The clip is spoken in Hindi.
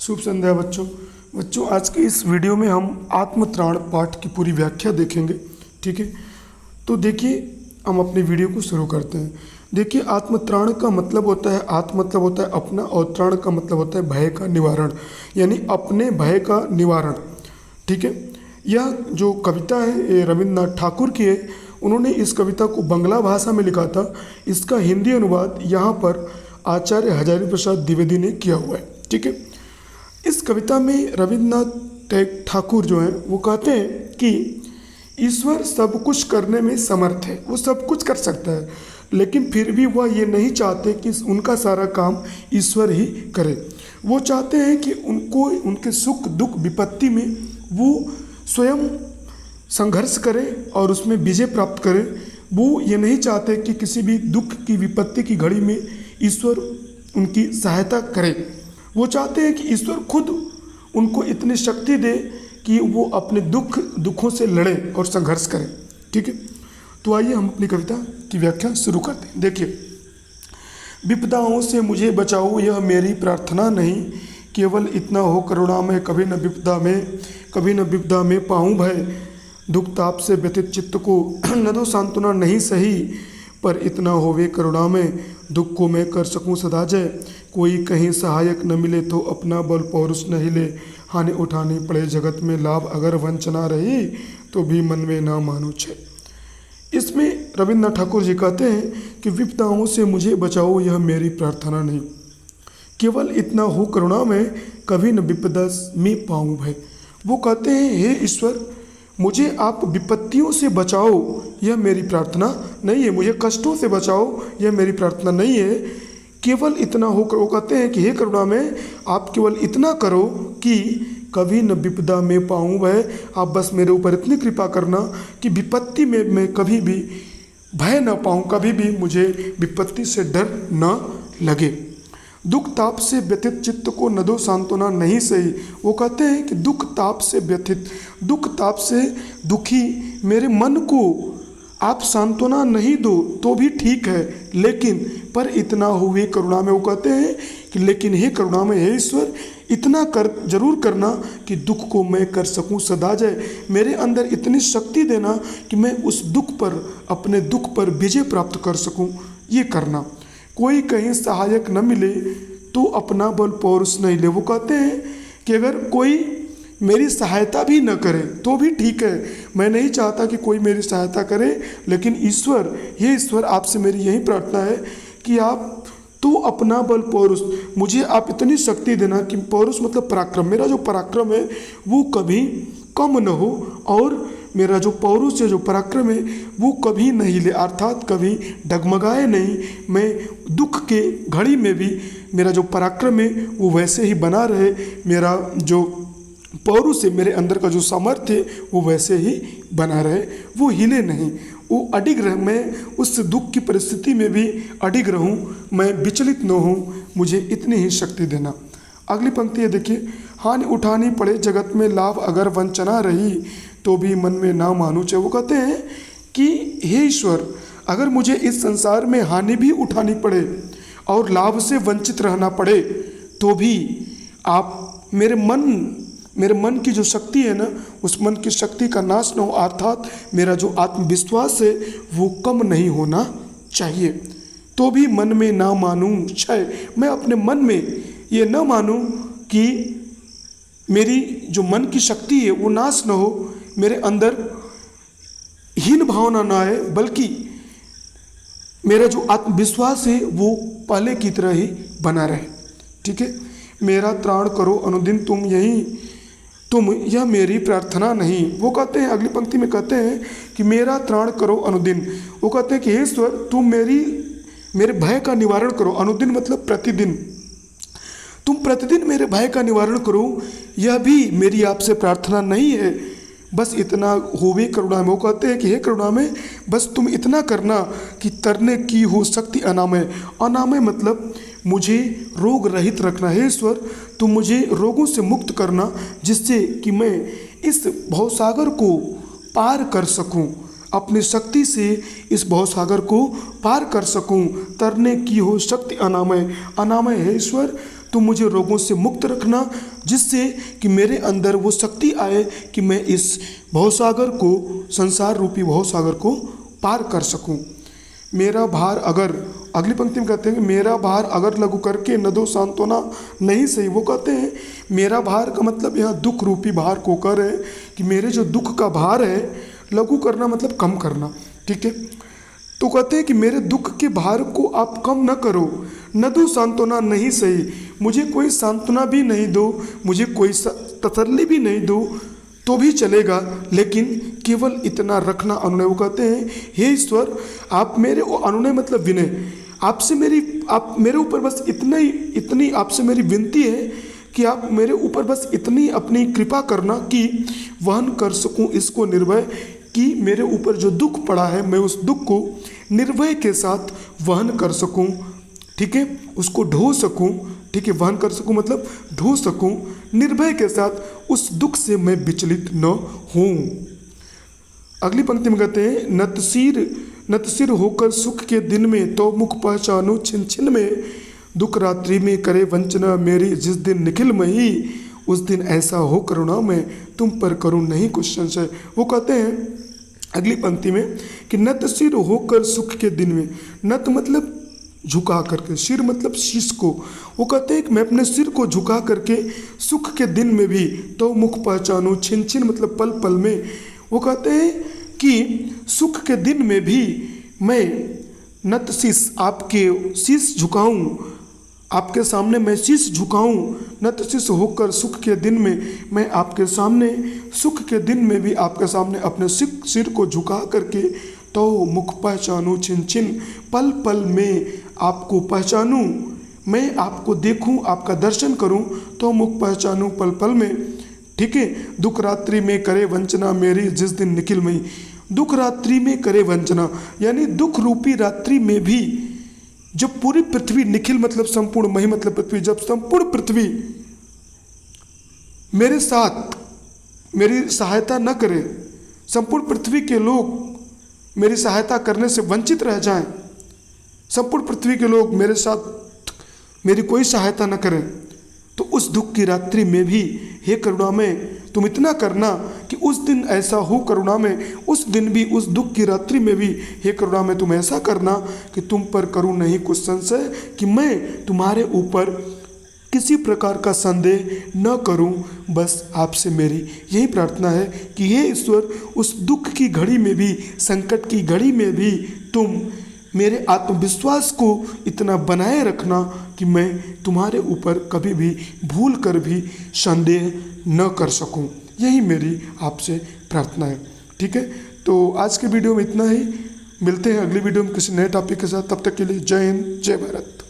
शुभ संध्या बच्चों। आज के इस वीडियो में हम आत्मत्राण पाठ की पूरी व्याख्या देखेंगे। ठीक है, तो देखिए हम अपने वीडियो को शुरू करते हैं। देखिए, आत्मत्राण का मतलब होता है, आत्म मतलब होता है अपना, और त्राण का मतलब होता है भय का निवारण, यानी अपने भय का निवारण। ठीक है, यह जो कविता है ये रविन्द्रनाथ ठाकुर की है। उन्होंने इस कविता को बंगला भाषा में लिखा था। इसका हिंदी अनुवाद यहाँ पर आचार्य हजारी प्रसाद द्विवेदी ने किया हुआ है। ठीक है, इस कविता में रविन्द्रनाथ ठाकुर जो हैं वो कहते हैं कि ईश्वर सब कुछ करने में समर्थ है, वो सब कुछ कर सकता है, लेकिन फिर भी वह ये नहीं चाहते कि उनका सारा काम ईश्वर ही करे। वो चाहते हैं कि उनको उनके सुख दुख विपत्ति में वो स्वयं संघर्ष करें और उसमें विजय प्राप्त करें। वो ये नहीं चाहते कि किसी भी दुख की विपत्ति की घड़ी में ईश्वर उनकी सहायता करे। वो चाहते हैं कि ईश्वर खुद उनको इतनी शक्ति दे कि वो अपने दुखों से लड़े और संघर्ष करें। ठीक है, तो आइए हम अपनी कविता की व्याख्या शुरू करते हैं। देखिए, विपदाओं से मुझे बचाओ यह मेरी प्रार्थना नहीं, केवल इतना हो करुणा में कभी न विपदा में पाऊँ भय। दुख ताप से व्यथित चित्त को न दो सांत्वना नहीं सही, पर इतना होवे करुणा में दुख को मैं कर सकूं सदा जय। कोई कहीं सहायक न मिले तो अपना बल पौरुष न हिले, हानि उठानी पड़े जगत में लाभ अगर वंचना रही तो भी मन में ना मानो छे। इसमें रविन्द्रनाथ ठाकुर जी कहते हैं कि विपदाओं से मुझे बचाओ यह मेरी प्रार्थना नहीं, केवल इतना हो करुणा में कभी न विपदा में पाऊँ भय। वो कहते हैं, हे ईश्वर मुझे आप विपत्तियों से बचाओ यह मेरी प्रार्थना नहीं है, मुझे कष्टों से बचाओ यह मेरी प्रार्थना नहीं है, केवल इतना हो करो। कहते हैं कि हे करुणा में आप केवल इतना करो कि कभी न विपदा में पाऊँ भय। आप बस मेरे ऊपर इतनी कृपा करना कि विपत्ति में मैं कभी भी भय न पाऊँ, कभी भी मुझे विपत्ति से डर न लगे। दुख ताप से व्यथित चित्त को न दो सांत्वना नहीं सही। वो कहते हैं कि दुख ताप से व्यथित, दुख ताप से दुखी मेरे मन को आप सांत्वना नहीं दो तो भी ठीक है, लेकिन पर इतना हुए करुणा में। वो कहते हैं कि लेकिन हे करुणा में, हे ईश्वर इतना कर जरूर करना कि दुख को मैं कर सकूं सदा जय। मेरे अंदर इतनी शक्ति देना कि मैं उस दुख पर, अपने दुख पर विजय प्राप्त कर सकूं, ये करना। कोई कहीं सहायक न मिले तो अपना बल पौरुष नहीं ले। वो कहते हैं कि अगर कोई मेरी सहायता भी न करे तो भी ठीक है, मैं नहीं चाहता कि कोई मेरी सहायता करे, लेकिन ईश्वर, ये ईश्वर आपसे मेरी यही प्रार्थना है कि आप तो अपना बल पौरुष, मुझे आप इतनी शक्ति देना कि पौरुष मतलब पराक्रम, मेरा जो पराक्रम है वो कभी कम न हो, और मेरा जो पौरुष है, जो पराक्रम है वो कभी नहीं ले, अर्थात कभी डगमगाए नहीं। मैं दुख के घड़ी में भी मेरा जो पराक्रम है वो वैसे ही बना रहे, मेरा जो पौरुष है, मेरे अंदर का जो सामर्थ्य है वो वैसे ही बना रहे, वो हिले नहीं, वो अडिग रहे। मैं उस दुख की परिस्थिति में भी अडिग रहूं, मैं विचलित न हूं, मुझे इतनी ही शक्ति देना। अगली पंक्ति है, देखिए, हानि उठानी पड़े जगत में लाभ अगर वंचना रही तो भी मन में ना मानू चाहे। वो कहते हैं कि हे ईश्वर अगर मुझे इस संसार में हानि भी उठानी पड़े और लाभ से वंचित रहना पड़े तो भी आप मेरे मन की जो शक्ति है ना, उस मन की शक्ति का नाश न हो, अर्थात मेरा जो आत्मविश्वास है वो कम नहीं होना चाहिए। तो भी मन में ना मानूं क्षय, मैं अपने मन में ये न मानूं कि मेरी जो मन की शक्ति है वो नाश न हो, मेरे अंदर हीन भावना ना आए, बल्कि मेरा जो आत्मविश्वास है वो पहले की तरह ही बना रहे। ठीक है, मेरा त्राण करो अनुदिन तुम यह मेरी प्रार्थना नहीं। वो कहते हैं, अगली पंक्ति में कहते हैं कि मेरा त्राण करो अनुदिन। वो कहते हैं कि हे ईश्वर तुम मेरे भय का निवारण करो। अनुदिन मतलब प्रतिदिन, तुम प्रतिदिन मेरे भय का निवारण करो, यह भी मेरी आपसे प्रार्थना नहीं है, बस इतना होवे करुणा में। वो कहते हैं कि हे करुणा में बस तुम इतना करना कि तरने की हो शक्ति अनामय। अनामय मतलब मुझे रोग रहित रखना। हे ईश्वर तुम मुझे रोगों से मुक्त करना, जिससे कि मैं इस भवसागर को पार कर सकूं, अपनी शक्ति से इस भवसागर को पार कर सकूं। तरने की हो शक्ति अनामय। अनामय है ईश्वर, तुम मुझे रोगों से मुक्त रखना, जिससे कि मेरे अंदर वो शक्ति आए कि मैं इस भवसागर को, संसार रूपी भवसागर को पार कर सकूं। मेरा भार अगर, अगली पंक्ति में कहते हैं कि मेरा भार अगर लघु करके न दो सांत्वना नहीं सही। वो कहते हैं मेरा भार का मतलब यहाँ दुख रूपी भार को कर है कि मेरे जो दुख का भार है, लघु करना मतलब कम करना, ठीक है। तो कहते हैं कि मेरे दुख के भार को आप कम न करो, न दो सांत्वना नहीं सही, मुझे कोई सांत्वना भी नहीं दो, मुझे कोई तसल्ली भी नहीं दो तो भी चलेगा, लेकिन केवल इतना रखना अनुनय। वो कहते हैं हे ईश्वर, आप मेरे, अनुनय मतलब विनय, आपसे आप मेरे ऊपर बस इतनी आपसे मेरी विनती है कि आप मेरे ऊपर बस इतनी अपनी कृपा करना कि वहन कर सकूं इसको निर्भय, कि मेरे ऊपर जो दुख पड़ा है मैं उस दुख को निर्भय के साथ वहन कर सकूं, ठीक है, उसको ढो सकूं, ठीक है, वहन कर सकूं मतलब ढो सकूं, निर्भय के साथ उस दुख से मैं विचलित न हूं। अगली पंक्ति में कहते हैं नतसिर होकर सुख के दिन में तो मुख पहचानूं छिन छिन में, दुख रात्रि में करे वंचना मेरी जिस दिन निखिल मही, उस दिन ऐसा हो करुणा में तुम पर करूं नहीं कुछ संशय। वो कहते हैं अगली पंक्ति में कि नत सिर होकर सुख के दिन में, नत मतलब झुका करके, सिर मतलब शीश को। वो कहते हैं कि मैं अपने सिर को झुका करके सुख के दिन में भी तो मुख पहचानूं, छिन छिन मतलब पल पल में। वो कहते हैं कि सुख के दिन में भी मैं नत शीश, आपके शीश झुकाऊं, आपके सामने मैं शीश झुकाऊं, नत शीश होकर सुख के दिन में मैं आपके सामने, सुख के दिन में भी आपके सामने अपने सिर को झुका करके तो मुख पहचानूं छिन छिन, पल पल में आपको पहचानूं, मैं आपको देखूं, आपका दर्शन करूं तो मुख पहचानूं पल पल में, ठीक है। दुख रात्रि में करे वंचना मेरी जिस दिन निखिल मई, दुख रात्रि में करे वंचना यानी दुख रूपी रात्रि में भी जब पूरी पृथ्वी, निखिल मतलब संपूर्ण, मही मतलब पृथ्वी, जब संपूर्ण पृथ्वी मेरे साथ मेरी सहायता न करे, संपूर्ण पृथ्वी के लोग मेरी सहायता करने से वंचित रह जाएं, संपूर्ण पृथ्वी के लोग मेरे साथ मेरी कोई सहायता न करें, तो उस दुख की रात्रि में भी हे करुणा में तुम इतना करना कि उस दिन ऐसा हो करुणा में, उस दिन भी, उस दुख की रात्रि में भी हे करुणा में तुम ऐसा करना कि तुम पर करूं नहीं कुछ संशय, कि मैं तुम्हारे ऊपर किसी प्रकार का संदेह न करूं। बस आपसे मेरी यही प्रार्थना है कि हे ईश्वर, उस दुख की घड़ी में भी, संकट की घड़ी में भी तुम मेरे आत्मविश्वास को इतना बनाए रखना कि मैं तुम्हारे ऊपर कभी भी भूल कर भी संदेह न कर सकूं। यही मेरी आपसे प्रार्थना है, ठीक है। तो आज के वीडियो में इतना ही, मिलते हैं अगली वीडियो में किसी नए टॉपिक के साथ। तब तक के लिए जय हिंद, जय भारत।